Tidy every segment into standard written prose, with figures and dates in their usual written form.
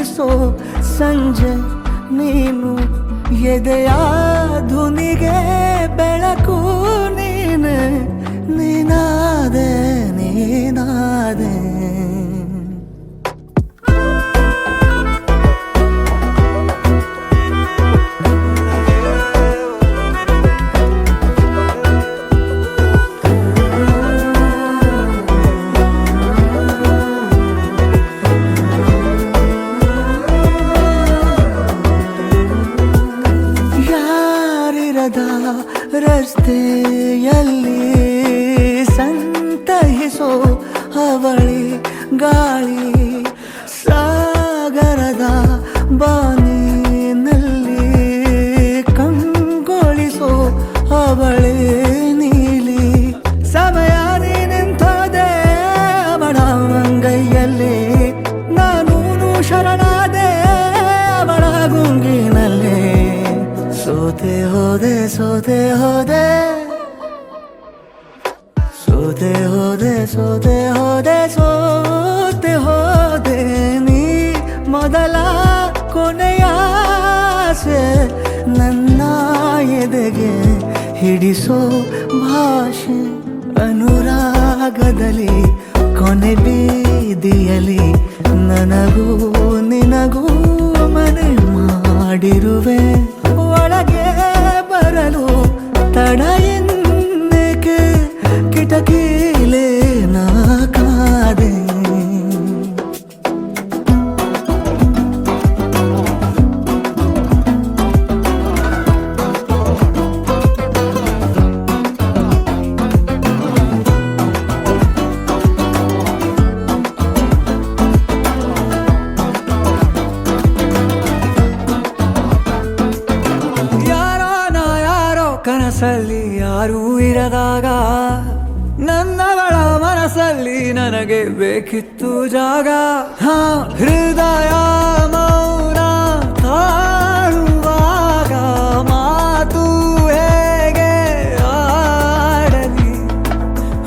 ಅರಳಿಸೋ ಸಂಜೆ ನೀನು ಎದೆಯ ಧುನಿಗೆ ಬೆಳಕು ನೀನೆ ನೀನಾದೆ ನೀನಾದೆ ರಸ್ತೆಯಲ್ಲಿ ಸಂತಹಿಸೋ ಅವಳಿ ಗಾಳಿ ಸಾಗರದ ಬಾನಿನಲ್ಲಿ ಕಂಗೊಳಿಸೋ ಅವಳಿ ನೀಲಿ ಸಮಯ ನಿಂತೋದೆ ಅವಳ ಅಂಗೈಯಲ್ಲಿ ನಾನು ಶರಣಾದೆ ಅವಳ ಗುಂಗಿನಲ್ಲಿ ಸೋತೆ ಹೋದೆ ಸೋತೆ ಹೋದೆ ಸೋತೆ ಹೋದೆ ಸೋತೆ ಹೋದೆ ಸೋತೆ ಹೋದೆ ನೀ ಮೊದಲ ಕೊನೆಯ ಆಸೆ ನನ್ನ ಎದೆಗೆ ಹಿಡಿಸೋ ಭಾಷೆ ಅನುರಾಗದಲ್ಲಿ ಕೊನೆ ಬೀದಿಯಲ್ಲಿ ನನಗೂ ನಿನಗೂ ಮನೆ ಮಾಡಿರುವೆ ಒಳಗೆ ಬರಲು ತಡ ಎನ್ನಕ್ಕೆ ಕಿಟಕಿಲೇ ನಾ ಕಾದೆ ಕನಸಲ್ಲಿ ಯಾರೂ ಇರದಾಗ ನನ್ನಗಳ ಮನಸ್ಸಲ್ಲಿ ನನಗೆ ಬೇಕಿತ್ತು ಜಾಗ ಹೃದಯ ಮೌನ ತಾಳುವಾಗ ಮಾತು ಹೇಗೆ ಆಡಲಿ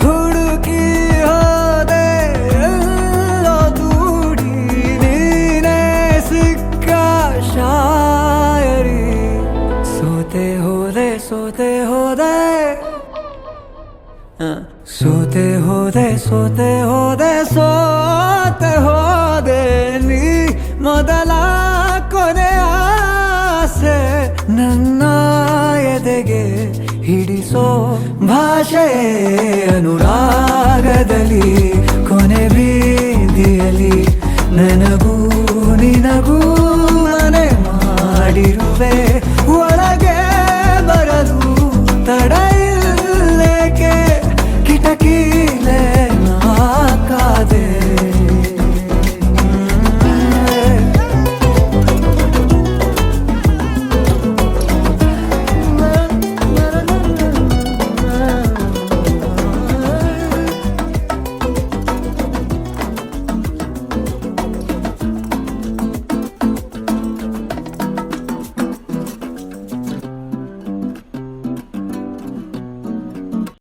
ಹುಡುಕಿ ಹೋದೆ ಎಲ್ಲೋ ದೂಡಿ ನೀನೇ ಸಿಕ್ಕ ಶಾಯರಿ ಸೋತೆ ಹೋದೆ ಸೋತೆ ಹೋದೆ ಸೋತೆ ಹೋದೆ ಸೋತೆ ಹೋದೆ ಸೋತೆ ಹೋದೆ ನೀ ಮೊದಲ ಕೊನೆ ಆಸೆ ನನ್ನ ಎದೆಗೆ ಹಿಡಿಸೋ ಭಾಷೆ ಅನುರಾಗದಲ್ಲಿ